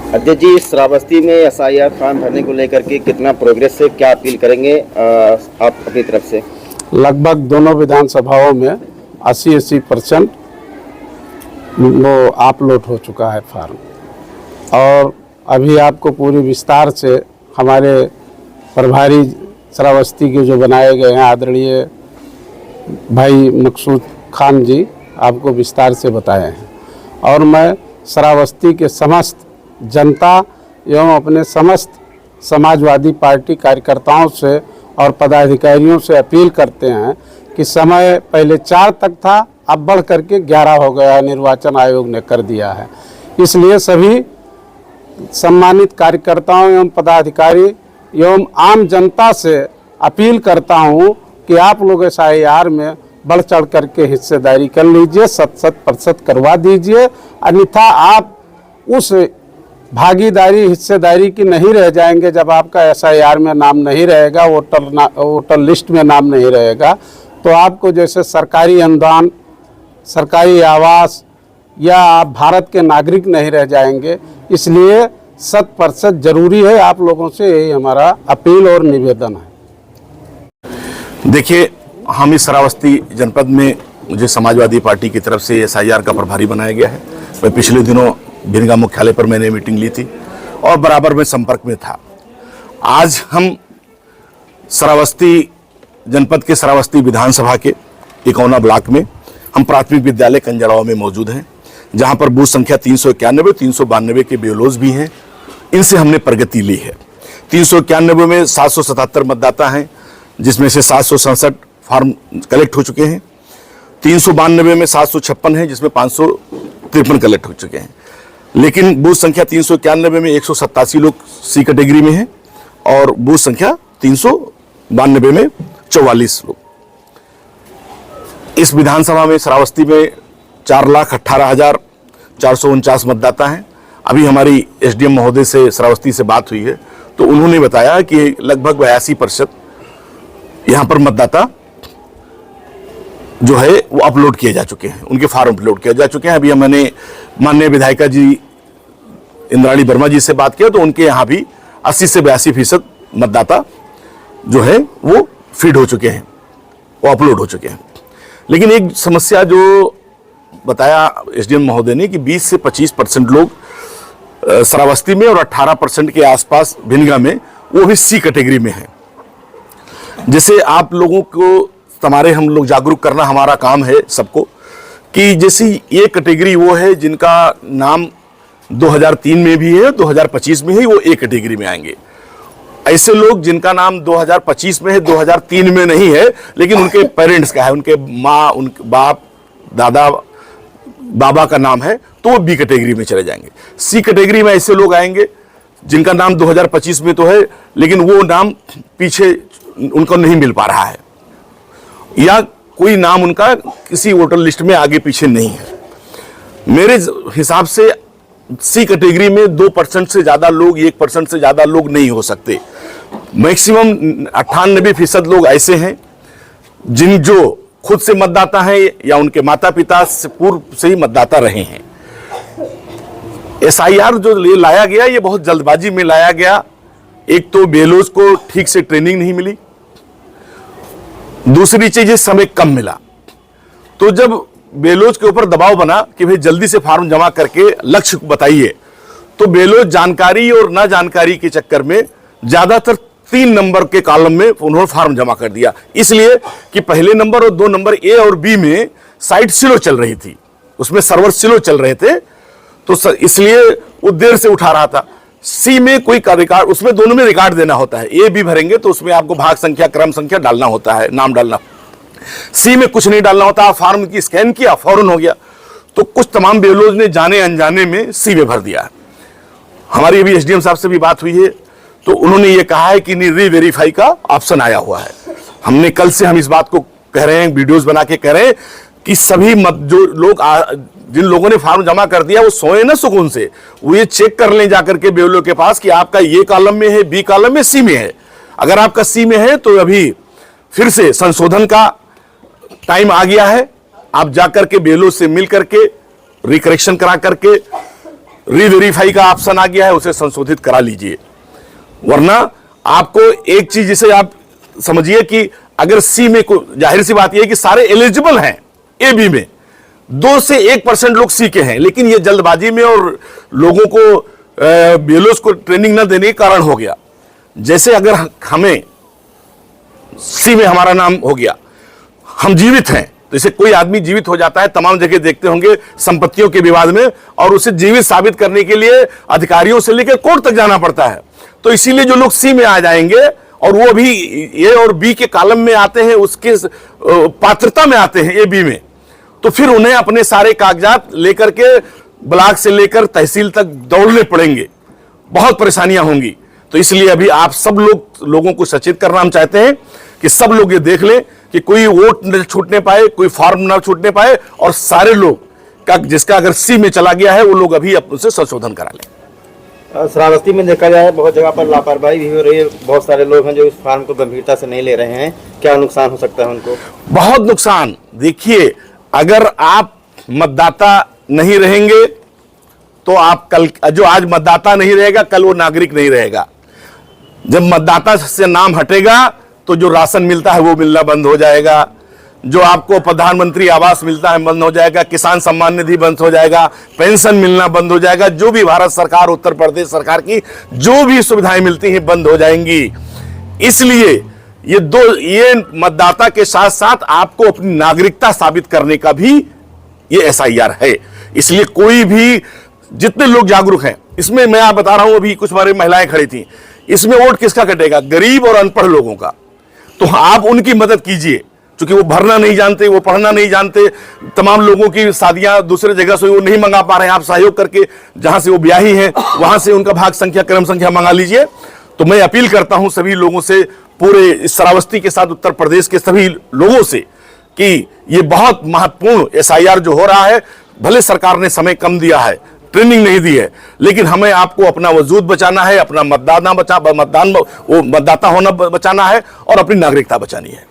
अध्यक्ष जी, श्रावस्ती में SIR form भरने को लेकर के कितना प्रोग्रेस है, क्या अपील करेंगे आप अपनी तरफ से? लगभग दोनों विधानसभाओं में 80% वो अपलोड हो चुका है फॉर्म, और अभी आपको पूरी विस्तार से हमारे प्रभारी श्रावस्ती के जो बनाए गए हैं आदरणीय भाई मकसूद खान जी आपको विस्तार से बताए हैं। और मैं श्रावस्ती के समस्त जनता एवं अपने समस्त समाजवादी पार्टी कार्यकर्ताओं से और पदाधिकारियों से अपील करते हैं कि समय पहले 4 तक था, अब बढ़ करके 11 हो गया, निर्वाचन आयोग ने कर दिया है। इसलिए सभी सम्मानित कार्यकर्ताओं एवं पदाधिकारी एवं आम जनता से अपील करता हूं कि आप लोग एसआईआर में बढ़ चढ़ करके हिस्सेदारी कर लीजिए, 100% करवा दीजिए, अन्यथा आप उस भागीदारी हिस्सेदारी की नहीं रह जाएंगे। जब आपका एसआईआर में नाम नहीं रहेगा, वोटर लिस्ट में नाम नहीं रहेगा, तो आपको जैसे सरकारी अनुदान, सरकारी आवास या आप भारत के नागरिक नहीं रह जाएंगे। इसलिए 100% जरूरी है। आप लोगों से यही हमारा अपील और निवेदन है। देखिए, हम इस श्रावस्ती जनपद में मुझे समाजवादी पार्टी की तरफ से एसआईआर का प्रभारी बनाया गया है। मैं पिछले दिनों भिनगा मुख्यालय पर मैंने मीटिंग ली थी और बराबर में संपर्क में था। आज हम श्रावस्ती जनपद के श्रावस्ती विधानसभा के इकौना ब्लॉक में हम प्राथमिक विद्यालय कंजड़ावा में मौजूद हैं, जहां पर बूथ संख्या 391, 392 के बेलोज भी हैं। इनसे हमने प्रगति ली है। 391 में 777 मतदाता हैं, जिसमें से 767 फॉर्म कलेक्ट हो चुके हैं। 392 में 756 हैं, जिसमें 553 कलेक्ट हो चुके हैं। लेकिन बूथ संख्या 391 में 187 लोग सी कैटेगरी में हैं और बूथ संख्या 392 में 44 लोग। इस विधानसभा में श्रावस्ती में 4,18,449 मतदाता हैं। अभी हमारी एसडीएम महोदय से श्रावस्ती से बात हुई है, तो उन्होंने बताया कि लगभग 82% यहाँ पर मतदाता जो है वो अपलोड किए जा चुके हैं, उनके फॉर्म अपलोड किए जा चुके हैं। अभी मैंने माननीय विधायिका जी इंद्राणी वर्मा जी से बात किया, तो उनके यहाँ भी 80 से 82% मतदाता जो है वो फीड हो चुके हैं, वो अपलोड हो चुके हैं। लेकिन एक समस्या जो बताया एसडीएम महोदय ने कि 20 से 25% लोग श्रावस्ती में और 18% के आसपास भिनगा में, वो भी सी कैटेगरी में है। जैसे आप लोगों को हम लोग जागरूक करना हमारा काम है सबको, कि जैसे ये कैटेगरी वो है जिनका नाम 2003 में भी है, 2025 में ही वो ए कैटेगरी में आएंगे। ऐसे लोग जिनका नाम 2025 में है, 2003 में नहीं है, लेकिन उनके पेरेंट्स का है, उनके माँ, उनके बाप, दादा, बाबा का नाम है, तो वो बी कैटेगरी में चले जाएंगे। सी कैटेगरी में ऐसे लोग आएंगे जिनका नाम 2025 में तो है, लेकिन वो नाम पीछे उनको नहीं मिल पा रहा है, या कोई नाम उनका किसी वोटर लिस्ट में आगे पीछे नहीं है। मेरे हिसाब से सी कैटेगरी में 2% से ज्यादा लोग, 1% से ज्यादा लोग नहीं हो सकते। मैक्सिमम 98% लोग ऐसे हैं जो खुद से मतदाता हैं या उनके माता पिता से पूर्व से ही मतदाता रहे हैं। एसआईआर जो लाया गया, ये बहुत जल्दबाजी में लाया गया। एक तो बेलोज को ठीक से ट्रेनिंग नहीं मिली, दूसरी चीज समय कम मिला। तो जब बेलोज के ऊपर दबाव बना कि भाई जल्दी से फॉर्म जमा करके लक्ष्य बताइए, तो बेलोज जानकारी और ना जानकारी के चक्कर में ज्यादातर 3 नंबर के कॉलम में उन्होंने फॉर्म जमा कर दिया, इसलिए कि पहले नंबर और 2 नंबर ए और बी में साइट स्लो चल रही थी, उसमें सर्वर स्लो चल रहे थे, तो इसलिए वो देर से उठा रहा था। सी में कोई रिकॉर्ड, उसमें दोनों में रिकॉर्ड देना होता है। ए बी भरेंगे तो उसमें आपको भाग संख्या, क्रम संख्या डालना होता है, नाम डालना। सी में कुछ नहीं डालना होता, फॉर्म की स्कैन किया, फौरन हो गया। तो कुछ तमाम बेलोज ने जाने अनजाने में सी में भर दिया। हमारी अभी एसडीएम साहब से भी बात हुई है, तो उन्होंने ये कहा है कि री वेरीफाई का ऑप्शन आया हुआ है। हमने कल से हम इस बात को कह रहे हैं, वीडियोस बना के कह रहे हैं कि सभी जो लोग जिन लोगों ने फॉर्म जमा कर दिया वो सोए ना सुकून से, वो ये चेक कर लें जाकर के बेलो के पास कि आपका ये कॉलम में है, बी कॉलम में, सी में है। अगर आपका सी में है तो अभी फिर से संशोधन का टाइम आ गया है। आप जाकर के बेलो से मिल करके रिकरेक्शन करा करके रीवेरीफाई का ऑप्शन आ गया है, उसे संशोधित करा लीजिए। वरना आपको एक चीज जिसे आप समझिए कि अगर सी में जाहिर सी बात यह है कि सारे एलिजिबल हैं ए बी में, 2 से 1% लोग सी के हैं, लेकिन ये जल्दबाजी में और लोगों को बीएलओस को ट्रेनिंग न देने के कारण हो गया। जैसे अगर हमें सी में हमारा नाम हो गया, हम जीवित हैं, तो इसे कोई आदमी जीवित हो जाता है, तमाम जगह देखते होंगे संपत्तियों के विवाद में, और उसे जीवित साबित करने के लिए अधिकारियों से लेकर कोर्ट तक जाना पड़ता है। तो इसीलिए जो लोग सी में आ जाएंगे और वो भी ए और बी के कॉलम में आते हैं, उसके पात्रता में आते हैं ए बी में, तो फिर उन्हें अपने सारे कागजात लेकर के ब्लॉक से लेकर तहसील तक दौड़ने पड़ेंगे, बहुत परेशानियां होंगी। तो इसलिए अभी आप सब लोगों को सचेत करना हम चाहते हैं कि सब लोग ये देख लें कि कोई वोट न छूटने पाए, कोई फॉर्म न छूटने पाए, और सारे लोग का जिसका अगर सी में चला गया है वो लोग अभी उसे संशोधन करा लें। श्रावस्ती में देखा जाए बहुत जगह पर लापरवाही भी हो रही है, बहुत सारे लोग हैं जो इस फार्म को गंभीरता से नहीं ले रहे हैं, क्या नुकसान हो सकता है उनको? बहुत नुकसान। देखिए, अगर आप मतदाता नहीं रहेंगे तो आप कल, जो आज मतदाता नहीं रहेगा कल वो नागरिक नहीं रहेगा। जब मतदाता से नाम हटेगा तो जो राशन मिलता है वो मिलना बंद हो जाएगा, जो आपको प्रधानमंत्री आवास मिलता है बंद हो जाएगा, किसान सम्मान निधि बंद हो जाएगा, पेंशन मिलना बंद हो जाएगा, जो भी भारत सरकार, उत्तर प्रदेश सरकार की जो भी सुविधाएं मिलती हैं बंद हो जाएंगी। इसलिए ये मतदाता के साथ साथ आपको अपनी नागरिकता साबित करने का भी ये एसआईआर है। इसलिए कोई भी, जितने लोग जागरूक हैं इसमें, मैं आप बता रहा हूं, अभी कुछ हमारी महिलाएं खड़ी थी, इसमें वोट किसका कटेगा? गरीब और अनपढ़ लोगों का। तो आप उनकी मदद कीजिए, क्योंकि वो भरना नहीं जानते, वो पढ़ना नहीं जानते, तमाम लोगों की शादियां दूसरे जगह से वो नहीं मंगा पा रहे हैं। आप सहयोग करके जहां से वो ब्याही हैं वहां से उनका भाग संख्या, क्रम संख्या मंगा लीजिए। तो मैं अपील करता हूं सभी लोगों से, पूरे श्रावस्ती के साथ उत्तर प्रदेश के सभी लोगों से, कि ये बहुत महत्वपूर्ण एसआईआर जो हो रहा है, भले सरकार ने समय कम दिया है, ट्रेनिंग नहीं दी है, लेकिन हमें आपको अपना वजूद बचाना है, अपना मतदाता होना बचाना है और अपनी नागरिकता बचानी है।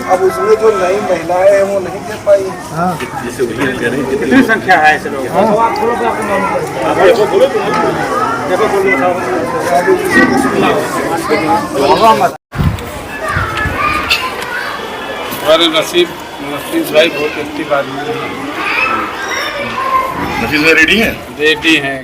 अब उसमें जो नई महिलाएं हैं वो नहीं दे पाई। कितनी संख्या है ऐसे लोग? हमारे नसीब भाई बहुत एक्टिव आदमी है। नफीस भाई रेडी हैं? रेडी हैं।